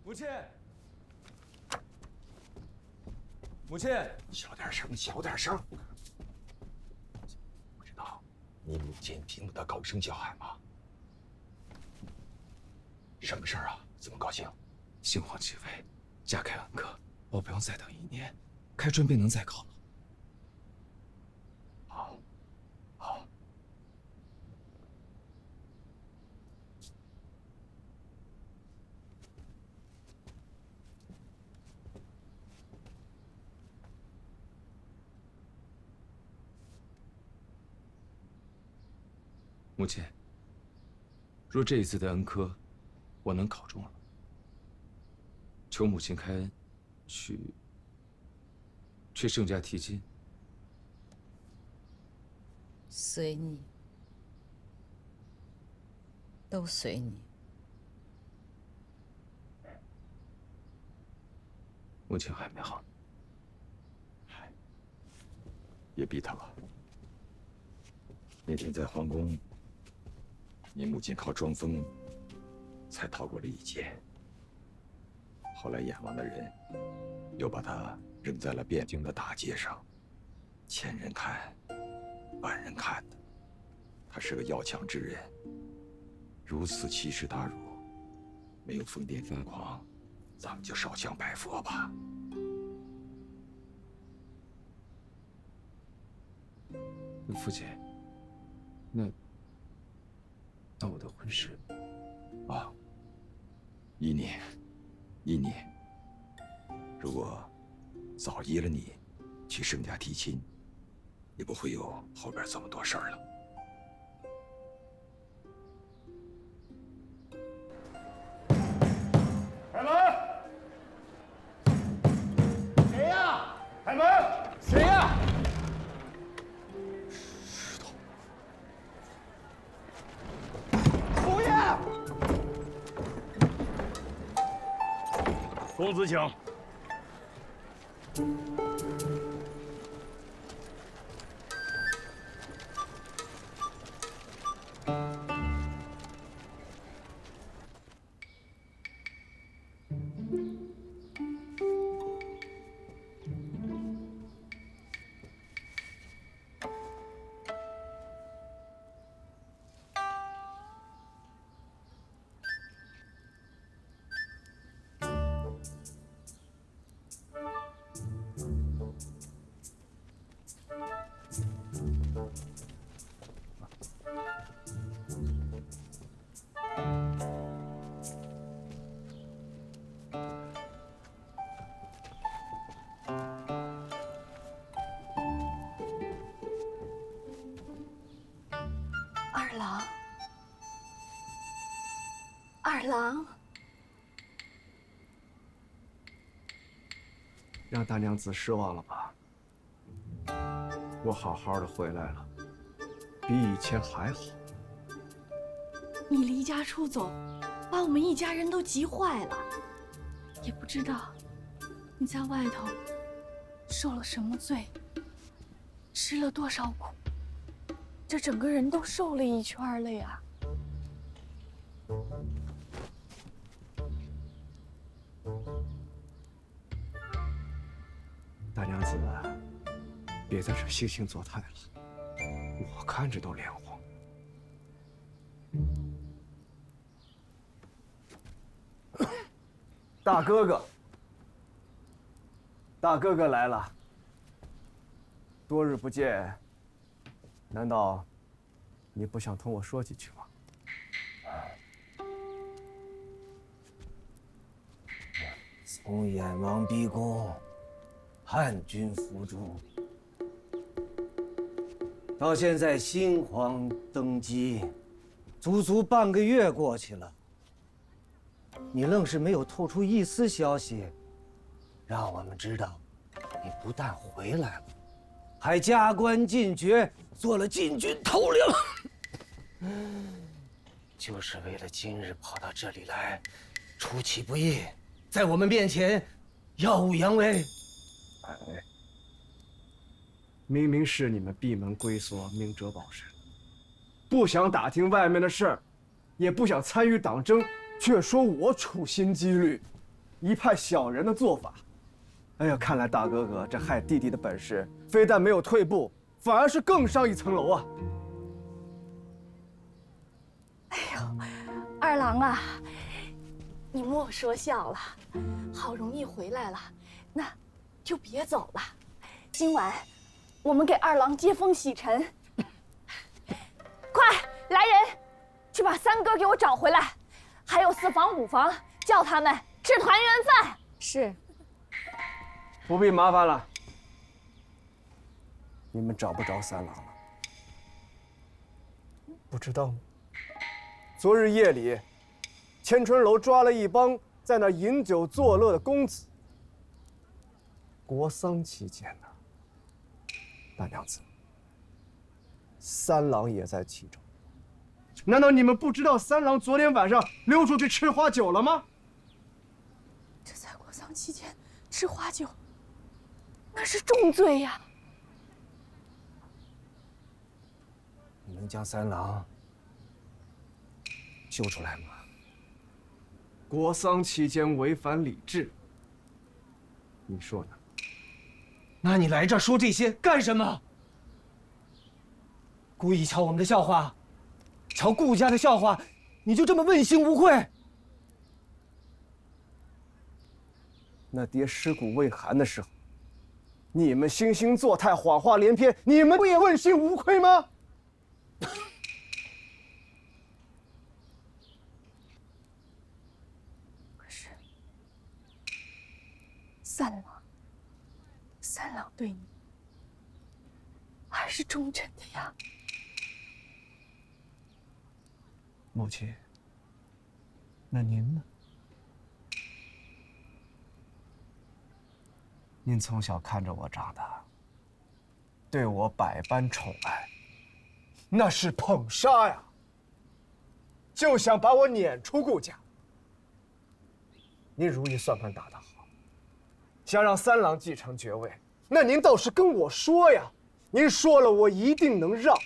母亲，母亲，小点声，小点声。不知道你母亲听不得高声叫喊吗？什么事儿啊？这么高兴？先皇继位，加开恩科，我不用再等1年，开春便能再考了。好，好。母亲，若这一次的恩科我能考中了，求母亲开恩，去盛家提亲。随你，都随你。母亲还没好呢。别逼他了。那天在皇宫，你母亲靠装疯，才逃过了一劫。后来阎王的人又把她扔在了汴京的大街上，千人看，万人看的。他是个要强之人，如此奇耻大辱，没有疯癫疯狂，咱们就烧香拜佛吧。父亲，那我的婚事啊，依你，如果早依了你去盛家提亲，也不会有后边这么多事儿了。开门！谁呀？开门！谁呀？石头。侯爷！公子请。二郎，让大娘子失望了吧？我好好的回来了，比以前还好。你离家出走，把我们一家人都急坏了。也不知道你在外头受了什么罪，吃了多少苦，这整个人都瘦了一圈了呀。大娘子，别在这惺惺作态了，我看着都脸红。大哥哥，大哥哥来了。多日不见，难道你不想同我说几句吗？从燕王逼宫，汉军伏诛，到现在新皇登基，足足半个月过去了，你愣是没有透出一丝消息，让我们知道你不但回来了，还加官进爵，做了禁军头领，就是为了今日跑到这里来，出其不意，在我们面前耀武扬威。哎，明明是你们闭门龟缩，明哲保身，不想打听外面的事儿，也不想参与党争，却说我处心积虑，一派小人的做法。哎呀，看来大哥哥这害弟弟的本事，非但没有退步，反而是更上一层楼啊！二郎啊，你莫说笑了，好容易回来了，那就别走了。今晚我们给二郎接风洗尘。快来人，去把三哥给我找回来，还有4房5房，叫他们吃团圆饭。是。不必麻烦了，你们找不着三郎了。不知道吗？昨日夜里，千春楼抓了一帮在那饮酒作乐的公子。国丧期间呢，大娘子，三郎也在其中。难道你们不知道三郎昨天晚上溜出去吃花酒了吗？这在国丧期间吃花酒，那是重罪呀！你能将三郎救出来吗？国丧期间违反礼制，你说呢？那你来这儿说这些干什么？故意瞧我们的笑话，瞧顾家的笑话，你就这么问心无愧？那爹尸骨未寒的时候，你们惺惺作态，谎话连篇，你们不也问心无愧吗？可是三郎对你还是忠诚的呀。母亲，那您呢？您从小看着我长大，对我百般宠爱，那是捧杀呀！就想把我撵出顾家。您如意算盘打得好，想让三郎继承爵位，那您倒是跟我说呀！您说了，我一定能让。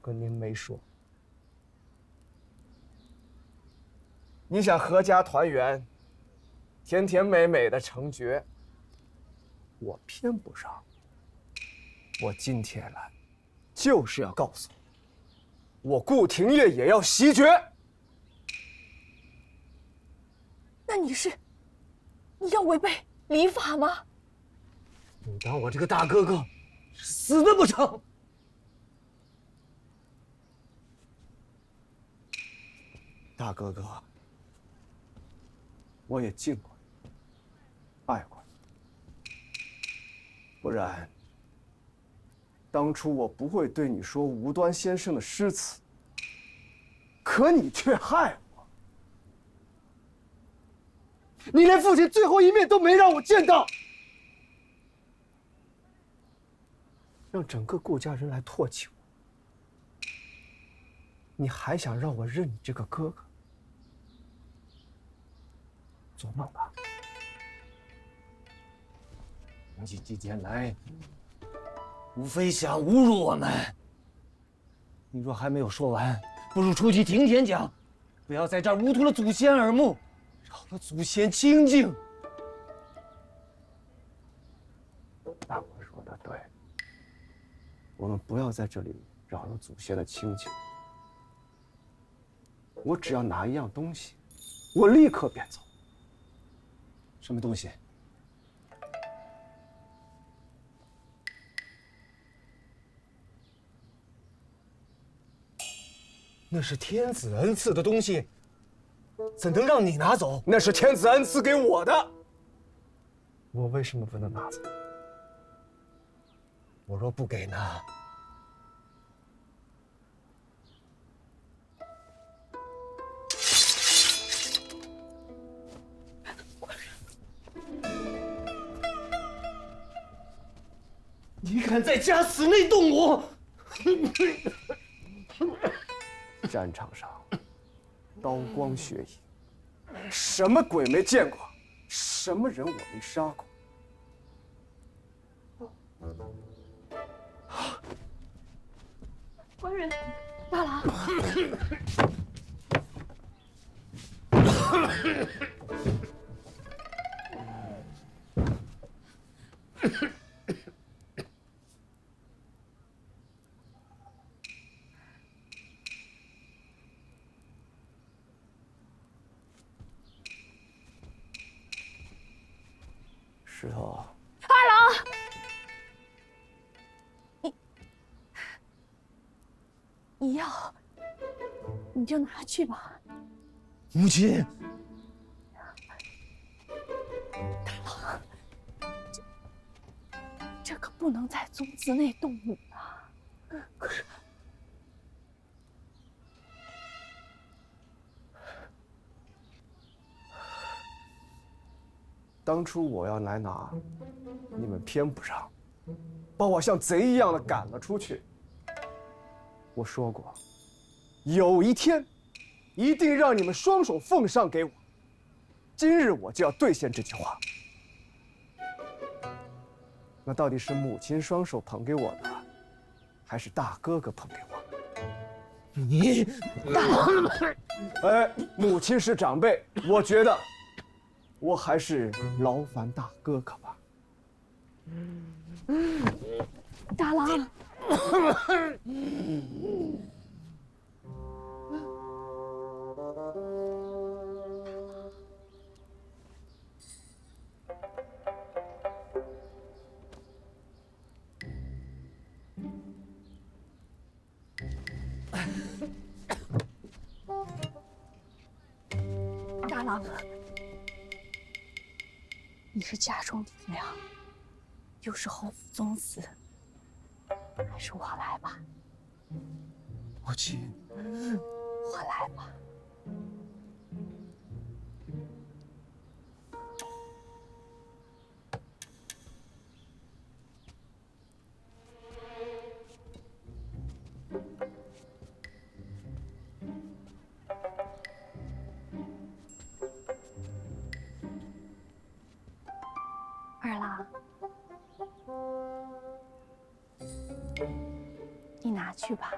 可您没说。你想阖家团圆，甜甜美美的成爵，我偏不让。我今天来，就是要告诉你，我顾廷烨也要袭爵。那你要违背礼法吗？你当我这个大哥哥死的不成？大哥哥，我也敬过你，爱过你，不然当初我不会对你说无端先生的诗词，可你却害我，你连父亲最后一面都没让我见到，让整个顾家人来唾弃我，你还想让我认你这个哥哥？做梦吧！你几天来，无非想侮辱我们。你若还没有说完，不如出去庭前讲，不要在这儿污涂了祖先耳目，扰了祖先清净。大伯说的对，我们不要在这里扰了祖先的清净。我只要拿一样东西，我立刻便走。什么东西？那是天子恩赐的东西，怎能让你拿走？那是天子恩赐给我的，我为什么不能拿走？我若不给呢？你敢在家祠内动我？战场上，刀光血影，什么鬼没见过，什么人我没杀过。官人，大郎。你要，你就拿去吧。母亲，大郎，这可不能在宗祠内动武啊！可是，当初我要来拿，你们偏不让，把我像贼一样的赶了出去。我说过，有一天，一定让你们双手奉上给我。今日我就要兑现这句话。那到底是母亲双手捧给我的，还是大哥哥捧给我的？你哎，母亲是长辈，我觉得我还是劳烦大哥哥吧。大郎，大郎，你是家中顶梁，又是侯府宗祠，还是我来吧。母亲，我来吧。二郎，你拿去吧。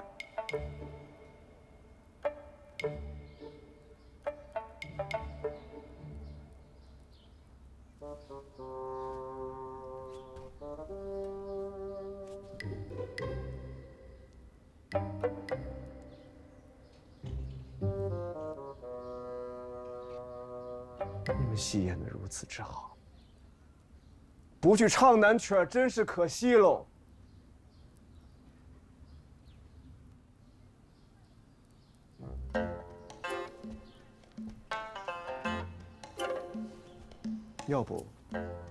你们戏演得如此之好，不去唱南曲儿真是可惜喽。要不，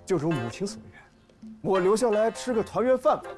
就如母亲所愿，我留下来吃个团圆饭吧。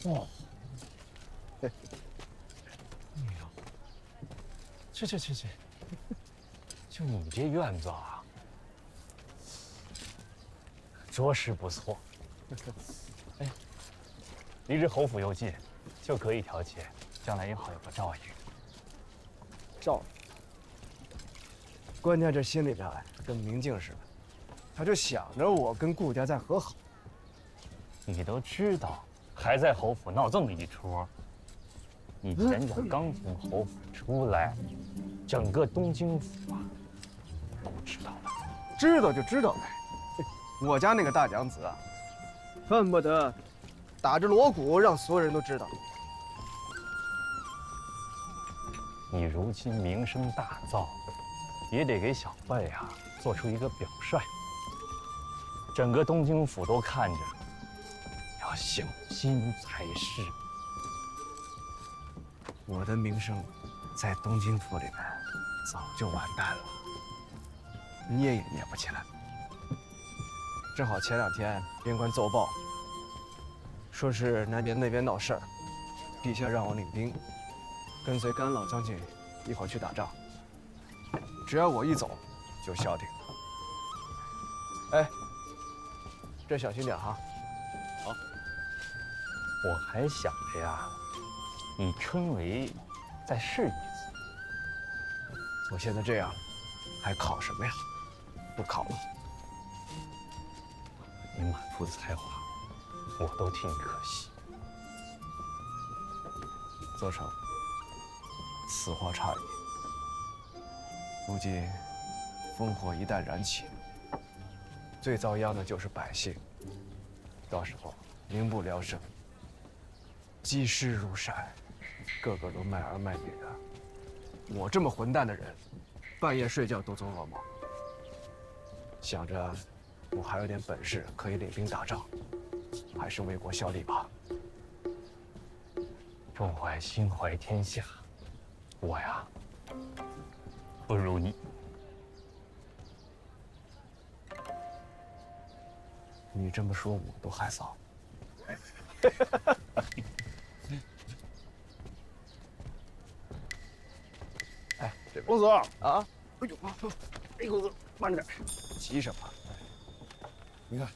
哦，哎呦，去，就你这院子啊，着实不错。哎，离这侯府又近，就隔一条街，将来也好有个照应。照应。关键这心里边跟明镜似的，他就想着我跟顾家再和好。你都知道。还在侯府闹这么一出，你想想，刚从侯府出来，整个东京府啊，都知道了。知道就知道呗。我家那个大娘子啊，恨不得打着锣鼓让所有人都知道。你如今名声大噪，也得给小辈啊做出一个表率。整个东京府都看着。要小心才是。我的名声在东京府里面早就完蛋了，捏也捏不起来。正好前2天边关奏报，说是南边那边闹事儿，陛下让我领兵，跟随甘老将军一块儿去打仗。只要我一走，就消停。哎，这小心点哈。我还想着呀，你春闱再试一次。我现在这样，还考什么呀？不考了。你满腹才华，我都替你可惜。邹成，此话差矣。如今烽火一旦燃起，最遭殃的就是百姓。到时候民不聊生，积尸如山，个个都卖儿卖女的。我这么混蛋的人，半夜睡觉都做噩梦。想着我还有点本事，可以领兵打仗，还是为国效力吧。众怀心怀天下，我呀，不如你。你这么说，我都害臊。哎，这边公子啊！哎呦，哎，公子慢着点。急什么？你看，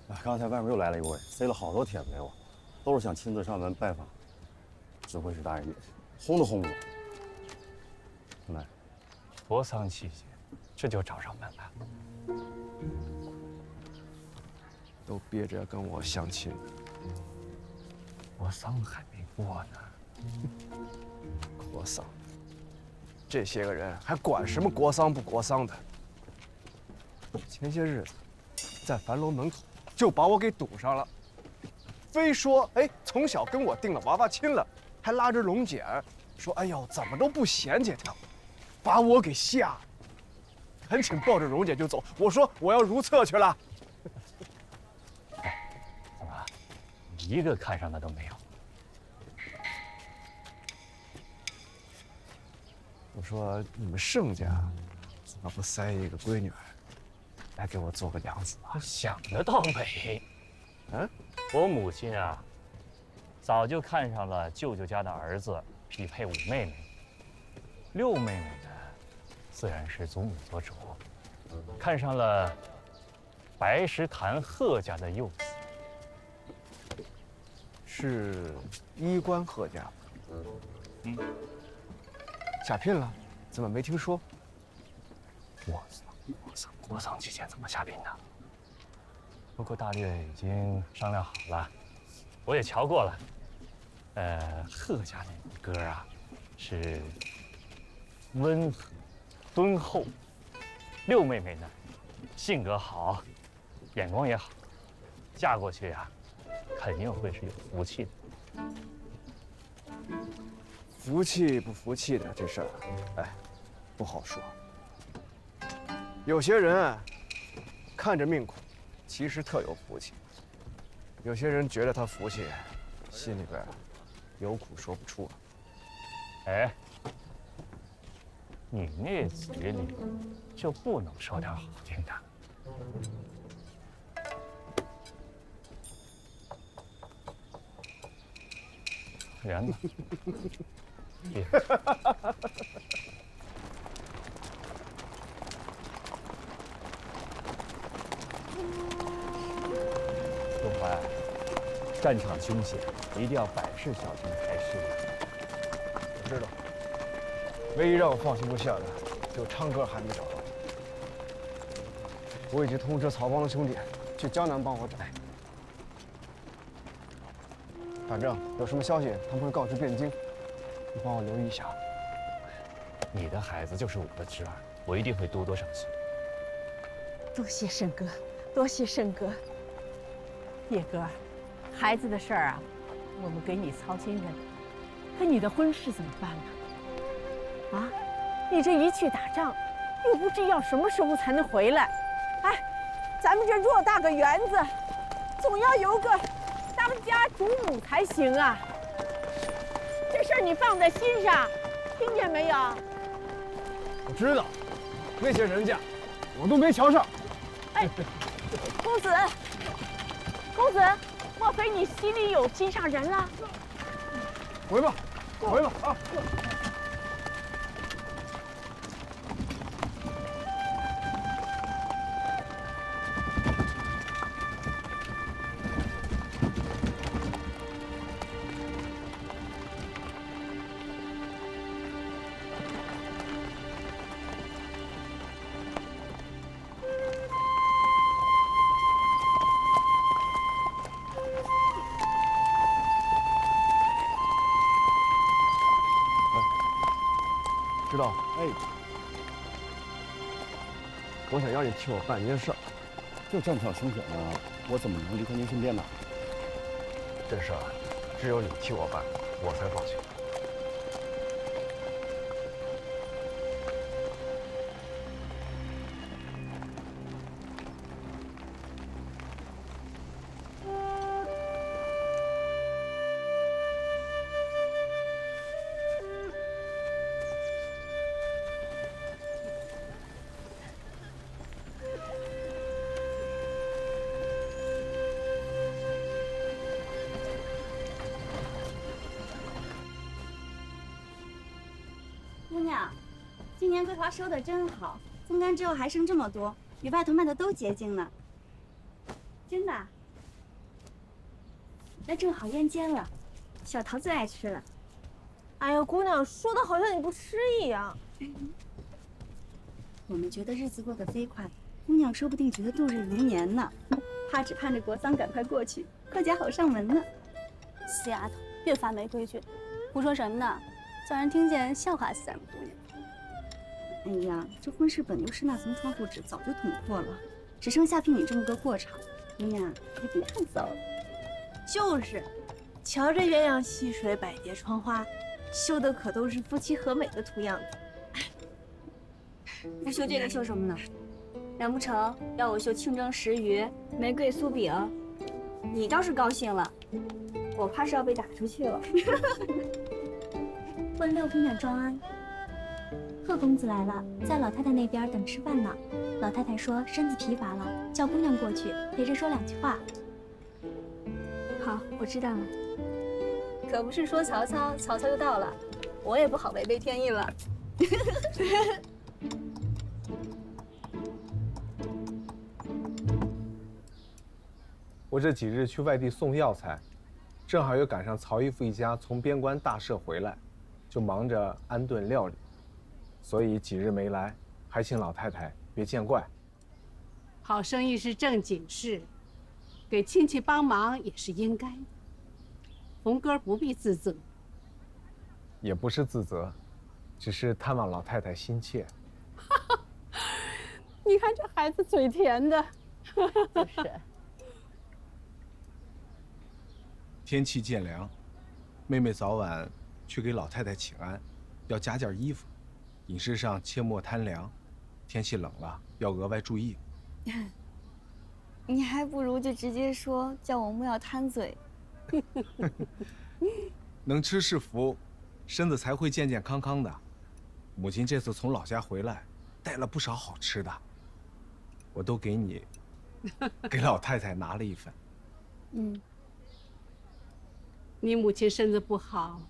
啊，刚才外面又来了一位，塞了好多帖子给我，都是想亲自上门拜访指挥使大人，轰都轰不走。来，扶丧期间，这就找上门来了。都憋着跟我相亲。国丧还没过呢。国丧，这些个人还管什么国丧不国丧的？前些日子，在樊楼门口就把我给堵上了，非说从小跟我定了娃娃亲了，还拉着龙姐儿说哎呦怎么都不嫌弃他，把我给吓了，恳请抱着荣姐就走。我说我要如厕去了。怎么，一个看上的都没有？我说你们盛家怎么不塞一个闺女儿来给我做个娘子啊？想得到美。我母亲啊，早就看上了舅舅家的儿子，匹配五妹妹。六妹妹呢，自然是祖母做主，看上了白石潭贺家的幼子。是衣冠贺家。下聘了？怎么没听说？国丧期间怎么下聘呢？不过大略已经商量好了，我也瞧过了。贺家那哥啊，是温和敦厚；六妹妹呢，性格好，眼光也好，嫁过去呀，肯定会是有福气的。服气不服气的这事儿，不好说。有些人看着命苦，其实特有福气；有些人觉得他福气，心里边有苦说不出。你那嘴里就不能说点好听的？人呢？东怀，战场凶险，一定要百事小心才是。我知道，唯一让我放心不下的，就昌哥还没找到。我已经通知曹帮的兄弟去江南帮我找。反正有什么消息，他们会告知汴京，你帮我留意一下。你的孩子就是我的侄儿，我一定会多多上心。多谢圣哥，多谢圣哥。叶哥，孩子的事儿啊，我们给你操心着呢。可你的婚事怎么办呢？啊，你这一去打仗，又不知要什么时候才能回来。咱们这偌大个园子，总要有个当家主母才行啊。这事儿你放在心上，听见没有？我知道，那些人家我都没瞧上。公子，公子，莫非你心里有心上人了？回吧，回吧啊！知道。哎，我想要你替我办一件事儿。就这么场生死呢，我怎么能离开您身边呢？这事儿只有你替我办，我才放心。姑娘，今年桂花收的真好，风干之后还剩这么多，比外头卖的都洁净呢。真的。那正好腌煎了，小桃最爱吃了。哎呀，姑娘，说的好像你不吃一样。我们觉得日子过得飞快，姑娘说不定觉得度日如年呢。她只盼着国丧赶快过去，贺家好上门呢。死丫头，别发霉规矩，胡说什么呢？叫人听见笑话死咱们姑娘。哎呀，这婚事本就是那层窗户纸早就捅破了，只剩下聘你这么个过场，姑娘也别太糟了。就是，瞧这鸳鸯戏水，百蝶窗花，绣的可都是夫妻和美的图样子。不绣这个绣什么呢？难不成要我绣清蒸石鱼、玫瑰酥饼？你倒是高兴了，我怕是要被打出去了。问六姑娘庄安，贺公子来了，在老太太那边等吃饭呢。老太太说身子疲乏了，叫姑娘过去陪着说2句话。好，我知道了。可不是说曹操，曹操就到了，我也不好违背天意了。我这几日去外地送药材，正好又赶上曹义父一家从边关大赦回来，就忙着安顿料理，所以几日没来，还请老太太别见怪。好生意是正经事，给亲戚帮忙也是应该的。红哥不必自责。也不是自责，只是探望老太太心切。你看这孩子嘴甜的。就是。天气渐凉，妹妹早晚去给老太太请安，要加件衣服，饮食上切莫贪凉，天气冷了要额外注意。你还不如就直接说叫我莫要贪嘴。能吃是福，身子才会健健康康的。母亲这次从老家回来，带了不少好吃的，我都给你，给老太太拿了一份。你母亲身子不好，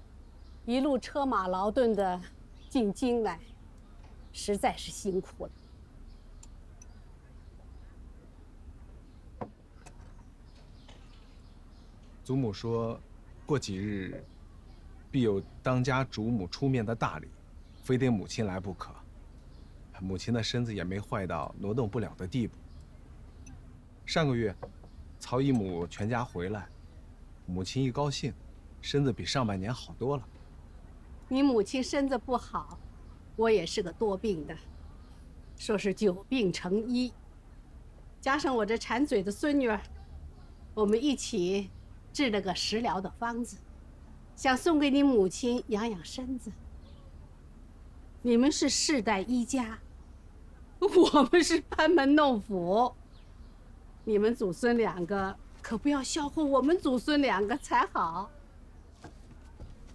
一路车马劳顿的进京来，实在是辛苦了。祖母说，过几日必有当家主母出面的大礼，非得母亲来不可。母亲的身子也没坏到挪动不了的地步。上个月，曹姨母全家回来，母亲一高兴，身子比上半年好多了。你母亲身子不好，我也是个多病的，说是久病成医，加上我这馋嘴的孙女儿，我们一起制了个食疗的方子，想送给你母亲养养身子。你们是世代医家，我们是班门弄斧，你们祖孙2个可不要笑话我们祖孙2个才好。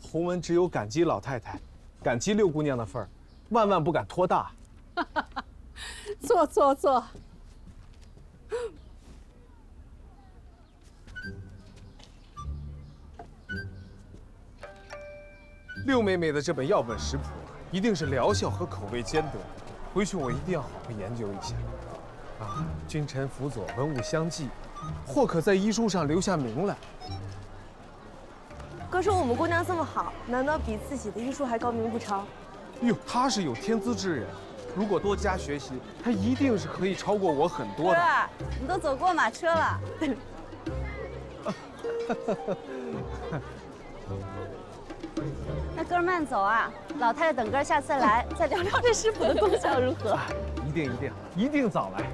洪文只有感激老太太，感激六姑娘的份儿，万万不敢托大。坐。六妹妹的这本药本食谱，一定是疗效和口味兼得，回去我一定要好好研究一下。君臣辅佐，文武相济，或可在医书上留下名来。哥说我们姑娘这么好，难道比自己的医术还高明不成？哟，她是有天资之人，如果多加学习，她一定是可以超过我很多的。哥，你都走过马车了。那哥儿慢走啊！老太太等哥儿下次来，再聊聊这食谱的功效如何？一定一定早来。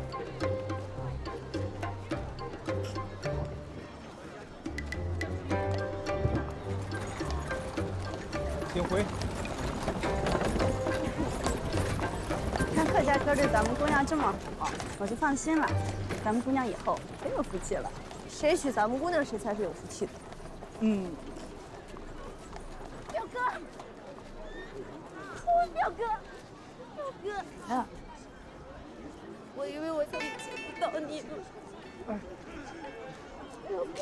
请回。看客家哥对咱们姑娘这么好，我就放心了。咱们姑娘以后真有福气了。谁娶咱们姑娘，谁才是有福气的。表哥，表哥，表哥，啊，我以为我再也见不到你了。表哥，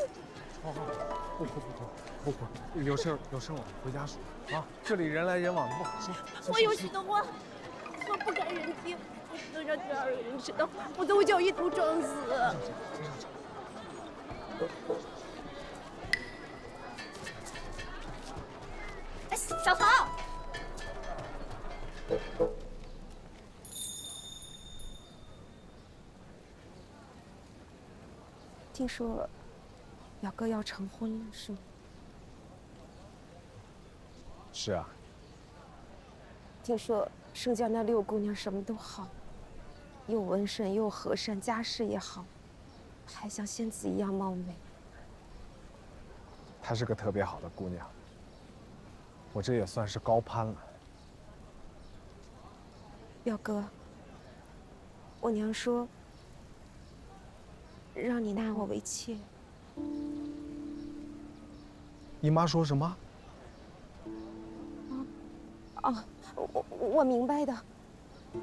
不，有事我们回家说啊。这里人来人往的，不好说。我有许多话，我不敢人听，我不能让这二个人知道，我都会叫一头撞死。哎，小曹。听说表哥要成婚了，是吗？是啊。听说盛家那六姑娘什么都好，又温顺又和善，家世也好，还像仙子一样貌美。她是个特别好的姑娘，我这也算是高攀了。表哥，我娘说让你纳我为妾。姨妈说什么？哦，我明白的，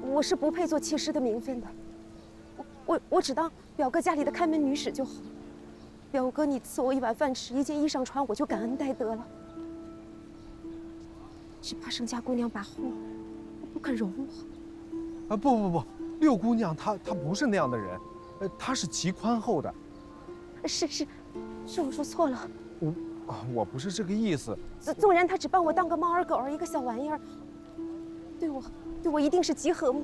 我是不配做妾室的名分的。我只当表哥家里的看门女使就好。表哥，你赐我一碗饭吃，一件衣裳穿，我就感恩戴德了。只怕盛家姑娘把护，不肯容我。啊，不，六姑娘她不是那样的人，她是极宽厚的。是我说错了。我不是这个意思。纵然她只把我当个猫儿狗儿一个小玩意儿，对我一定是极和睦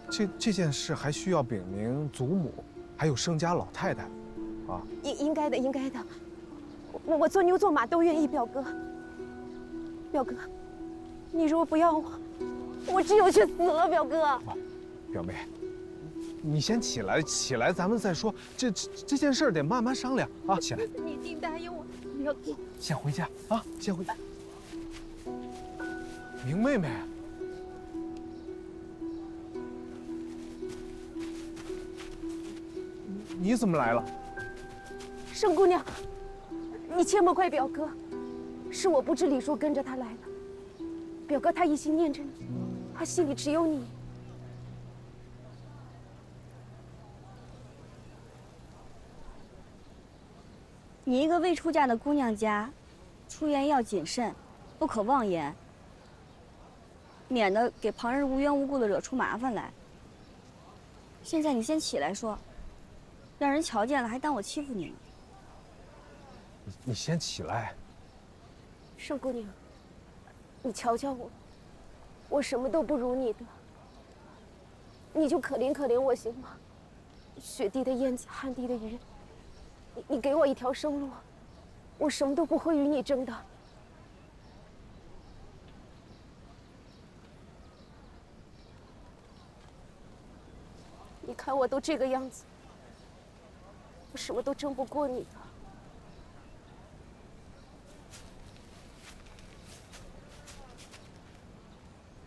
的。这件事还需要禀明祖母，还有盛家老太太，啊。应该的。我做牛做马都愿意，表哥。表哥，你若不要我只有去死了，表哥。表妹，你先起来，咱们再说。这件事得慢慢商量啊！起来。你一定答应我，表哥。先回家啊，先回家。明妹妹。你怎么来了？盛姑娘，你切莫怪表哥，是我不知礼数跟着他来的。表哥他一心念着你，他心里只有你。你一个未出嫁的姑娘家，出言要谨慎，不可妄言，免得给旁人无缘无故的惹出麻烦来。现在你先起来说。让人瞧见了，还当我欺负你呢。你先起来。盛姑娘，你瞧瞧我，我什么都不如你的，你就可怜可怜我行吗？雪地的燕子，旱地的鱼，你给我一条生路，我什么都不会与你争的。你看我都这个样子。我什么都争不过你的。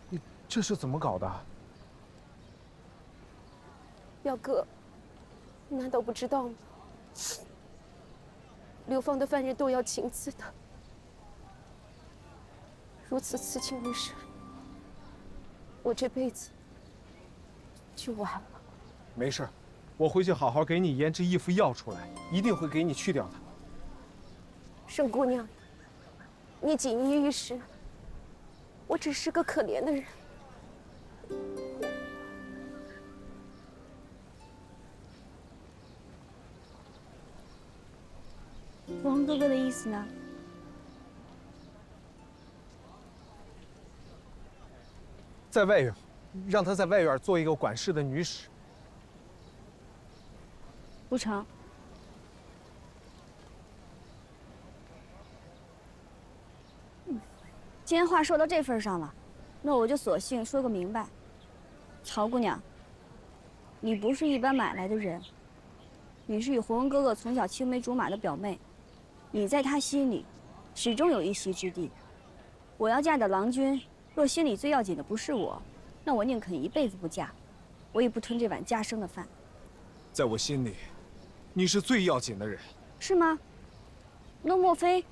你这是怎么搞的？表哥，你难道不知道吗？流放的犯人都要情刺的，如此刺青一身，我这辈子就完了。没事。我回去好好给你研制一副药出来，一定会给你去掉它。盛姑娘，你锦衣玉食，我只是个可怜的人。王哥哥的意思呢？在外院，让她在外院做一个管事的女使。不成。既然话说到这份上了，那我就索性说个明白。曹姑娘，你不是一般买来的人，你是与洪恩哥哥从小青梅竹马的表妹，你在他心里始终有一席之地。我要嫁的郎君，若心里最要紧的不是我，那我宁肯一辈子不嫁，我也不吞这碗家生的饭。在我心里，你是最要紧的人。是吗？那莫非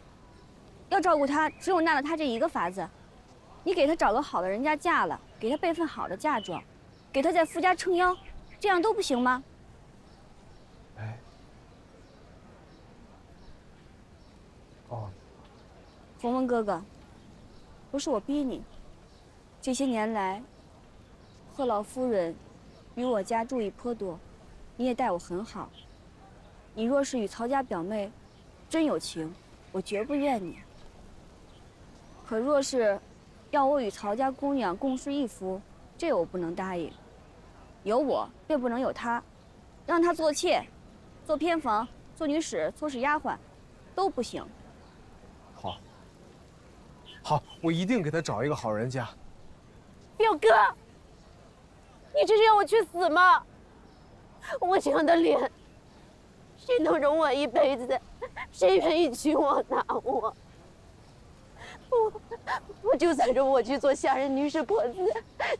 要照顾他，只有纳了他这一个法子？你给他找个好的人家嫁了，给他备份好的嫁妆，给他在夫家撑腰，这样都不行吗？哎，哦，洪文哥哥，不是我逼你。这些年来，贺老夫人与我家注意颇多，你也待我很好。你若是与曹家表妹真有情，我绝不怨你。可若是要我与曹家姑娘共侍一夫，这我不能答应。有我便不能有她，让她做妾、做偏房、做女使、搓使丫鬟，都不行。好，好，我一定给他找一个好人家。表哥，你这是要我去死吗？我这样的脸，谁能容我一辈子？谁愿意娶我纳我？我就算是我去做下人、女使、婆子，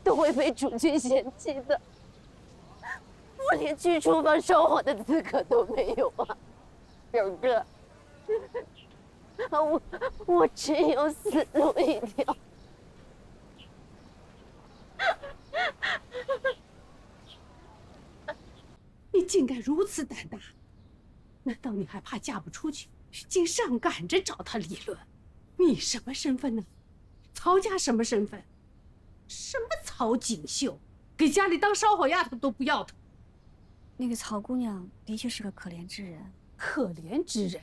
都会被主君嫌弃的。我连去厨房烧火的资格都没有啊，表哥。我只有死路一条。你竟敢如此胆大！难道你还怕嫁不出去，竟上赶着找他理论？你什么身份呢？曹家什么身份？什么曹锦绣，给家里当烧火丫头都不要她。那个曹姑娘的确是个可怜之人。可怜之人，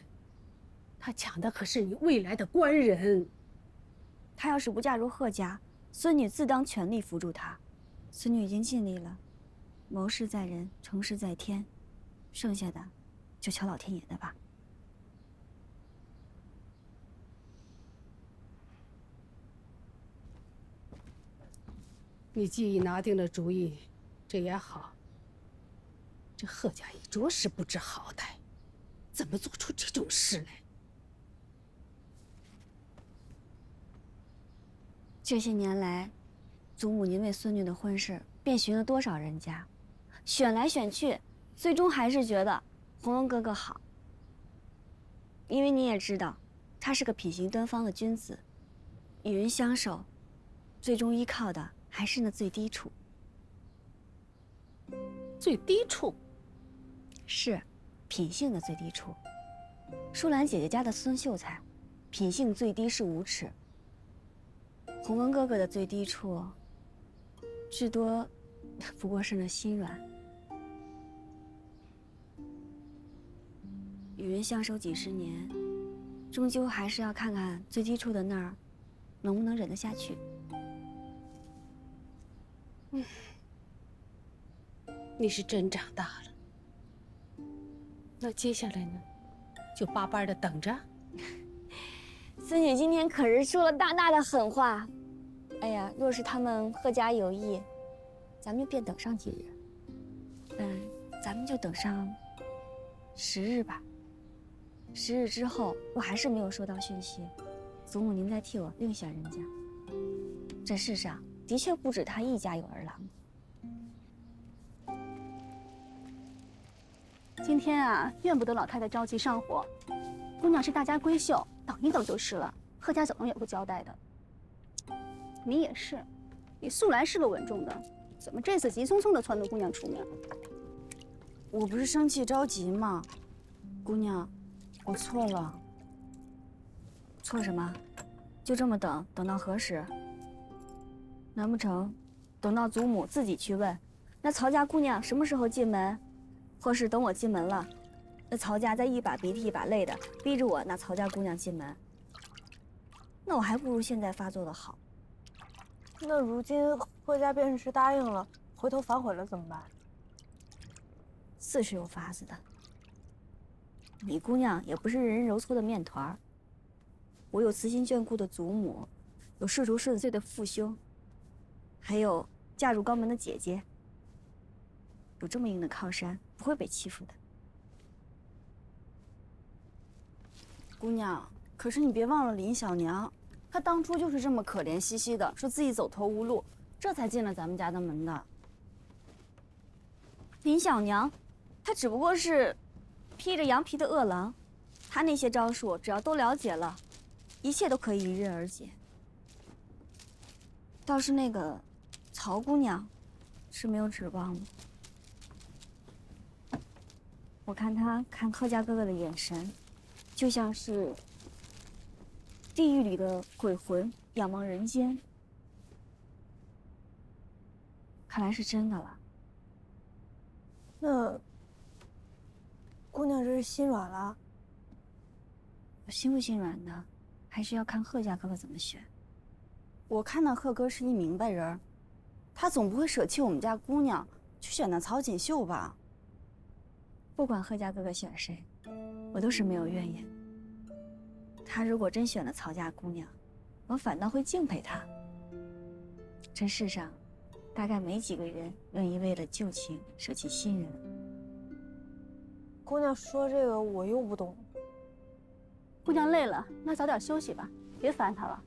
她抢的可是你未来的官人。她要是不嫁入贺家，孙女自当全力扶助她。孙女已经尽力了，谋事在人，成事在天，剩下的就瞧老天爷的吧。你既已拿定了主意，这也好。这贺家也着实不知好歹，怎么做出这种事来？这些年来，祖母您为孙女的婚事遍寻了多少人家，选来选去，最终还是觉得洪恩哥哥好。因为你也知道，他是个品行端方的君子，与人相守，最终依靠的还是那最低处。最低处？是，品性的最低处。舒兰姐姐家的孙秀才，品性最低是无耻。洪文哥哥的最低处，至多不过是那心软。与人相守几十年，终究还是要看看最低处的那儿，能不能忍得下去。你是真长大了。那接下来呢？就巴巴的等着。孙女今天可是说了大大的狠话。哎呀，若是他们贺家有意，咱们就便等上几日。咱们就等上10日吧。10日之后，若还是没有收到讯息，祖母您再替我另选人家。这世上的确不止他一家有儿郎。今天啊，怨不得老太太着急上火。姑娘是大家闺秀，等一等就是了。贺家总也会交代的。你也是，你素来是个稳重的，怎么这次急匆匆的撺掇姑娘出面？我不是生气着急吗？姑娘，我错了。错什么？就这么等，等到何时？难不成等到祖母自己去问，那曹家姑娘什么时候进门？或是等我进门了，那曹家再一把鼻涕一把泪的逼着我那曹家姑娘进门？那我还不如现在发作的好。那如今贺家便是答应了，回头反悔了怎么办？自是有法子的。李姑娘也不是人人揉搓的面团儿，我有慈心眷顾的祖母，有仕途顺遂的父兄，还有嫁入高门的姐姐。有这么硬的靠山，不会被欺负的。姑娘，可是你别忘了林小娘，她当初就是这么可怜兮兮的，说自己走投无路，这才进了咱们家的门的。林小娘，她只不过是披着羊皮的恶狼，她那些招数，只要都了解了，一切都可以迎刃而解。倒是那个曹姑娘，是没有指望的。我看她看贺家哥哥的眼神，就像是地狱里的鬼魂仰望人间。看来是真的了。那姑娘这是心软了？心不心软的，还是要看贺家哥哥怎么选。我看那贺哥是一明白人，他总不会舍弃我们家姑娘去选那曹锦绣吧？不管贺家哥哥选谁，我都是没有怨言。他如果真选了曹家姑娘，我反倒会敬佩他。这世上，大概没几个人愿意为了旧情舍弃新人。姑娘说这个我又不懂。姑娘累了，那早点休息吧，别烦她了。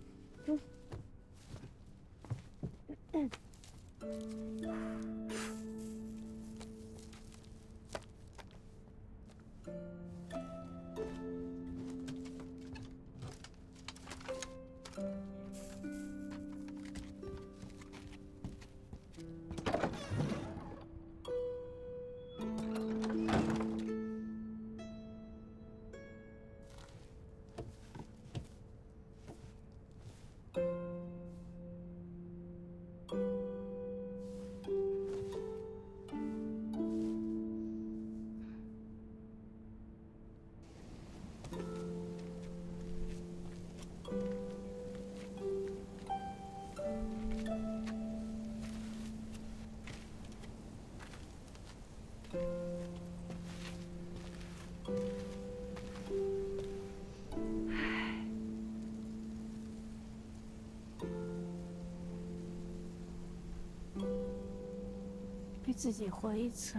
逼自己活一次，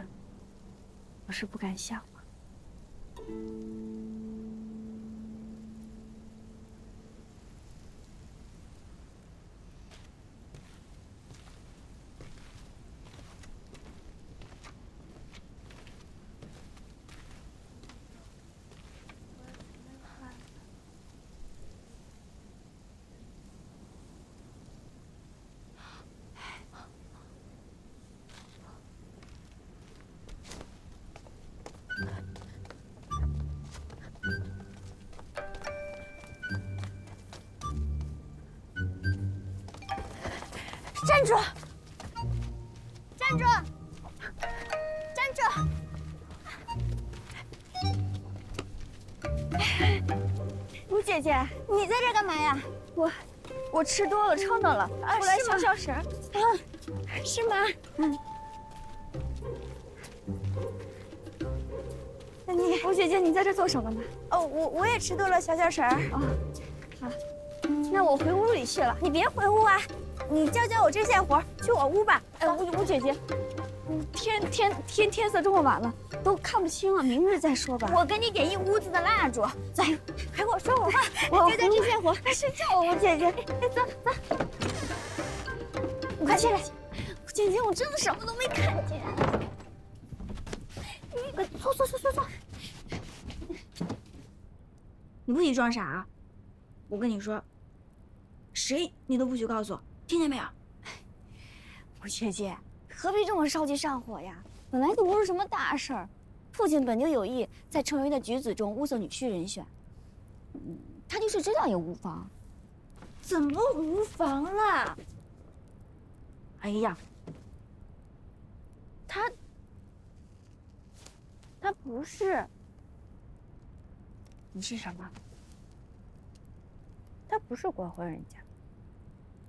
我是不敢想了。站住！站住！站住！吴姐姐，你在这干嘛呀？我吃多了，撑到了，我来消消食。啊，是吗？嗯。那你，吴姐姐，你在这做什么呢？哦，我也吃多了，消消食儿。啊，好，那我回屋里去了。你别回屋啊！你教教我针线活，去我屋吧。吴姐姐，天色这么晚了，都看不清了，明日再说吧。我给你点一屋子的蜡烛，走，陪我说会话。我教教针线活，睡觉。吴姐姐，走走，你快起来。吴姐姐，我真的什么都没看见。坐。你不许装傻啊！我跟你说，谁你都不许告诉我。听见没有，吴姐姐，何必这么着急上火呀？本来就不是什么大事儿，父亲本就有意在成员的举子中物色女婿人选，他就是知道也无妨。怎么无妨了？哎呀，他不是什么？他不是官宦人家。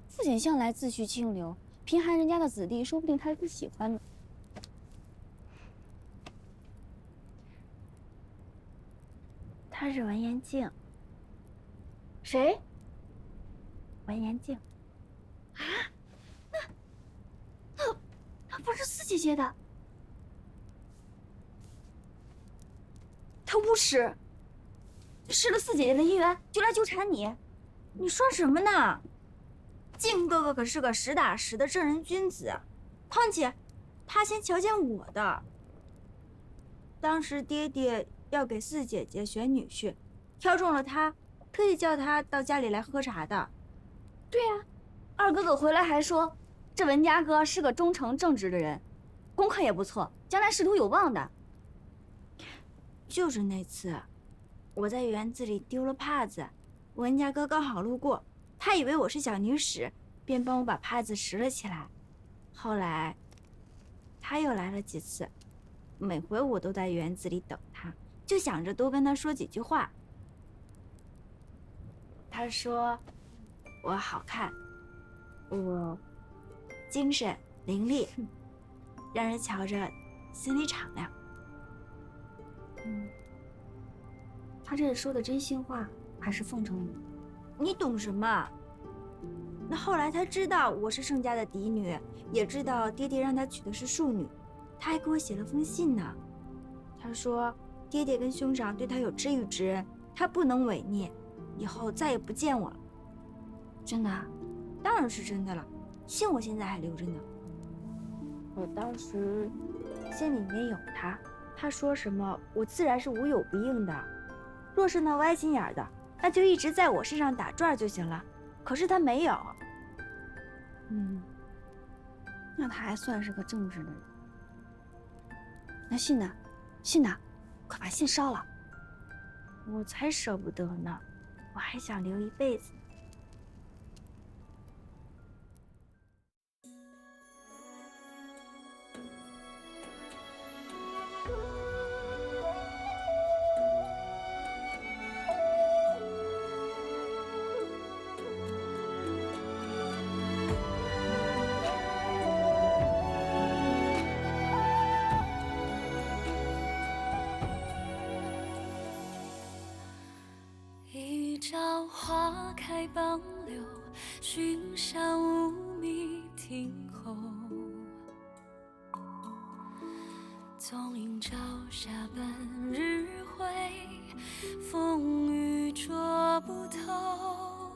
父亲向来自诩清流，贫寒人家的子弟，说不定他是喜欢的。他是文彦静。谁？文言镜。啊？那不是四姐姐的？他无耻，失了四姐姐的姻缘就来纠缠你，你说什么呢？靖哥哥可是个实打实的正人君子，况且他先瞧见我的。当时爹爹要给四姐姐选女婿，挑中了他，特意叫他到家里来喝茶的。对呀，二哥哥回来还说，这文家哥是个忠诚正直的人，功课也不错，将来仕途有望的。就是那次，我在园子里丢了帕子，文家哥刚好路过，他以为我是小女使，便帮我把帕子拾了起来。后来，他又来了几次，每回我都在园子里等他，就想着多跟他说几句话。他说我好看，我精神伶俐，让人瞧着心里敞亮。他这是说的真心话还是奉承你？你懂什么？那后来他知道我是盛家的嫡女，也知道爹爹让他娶的是庶女，他还给我写了封信呢。他说爹爹跟兄长对他有知遇之恩，他不能违逆，以后再也不见我了。真的？当然是真的了，信我现在还留着呢。我当时心里面有他，他说什么我自然是无有不应的。若是那歪心眼的，那就一直在我身上打转就行了。可是他没有。那他还算是个正直的人。那信呢？信呢？快把信烧了。我才舍不得呢，我还想留一辈子。一朝花开傍柳，寻香无觅庭后。纵饮朝霞半日晖，风雨捉不透。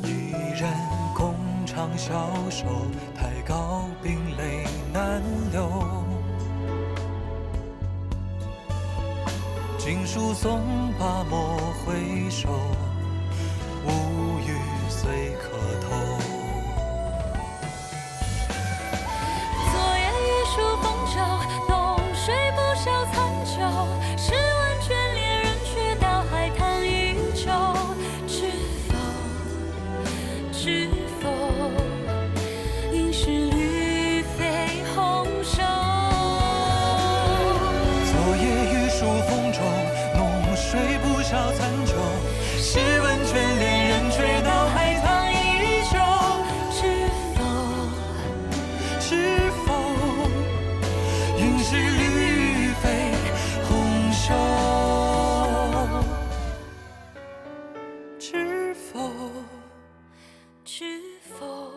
一人共长消瘦，太高冰泪难流。锦书送罢莫回首，无语虽可偷。昨夜玉树风骤，浓水不消残酒。试问卷帘人，却道海棠依旧。知否？知否？应是绿肥红瘦。昨夜玉树风骤，浓水不消残酒。试问卷帘人，却道海棠依旧。知否？知否？应是绿肥红瘦。知否？知否？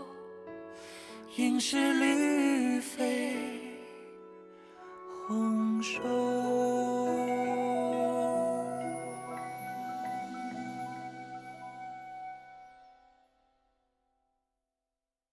应是绿肥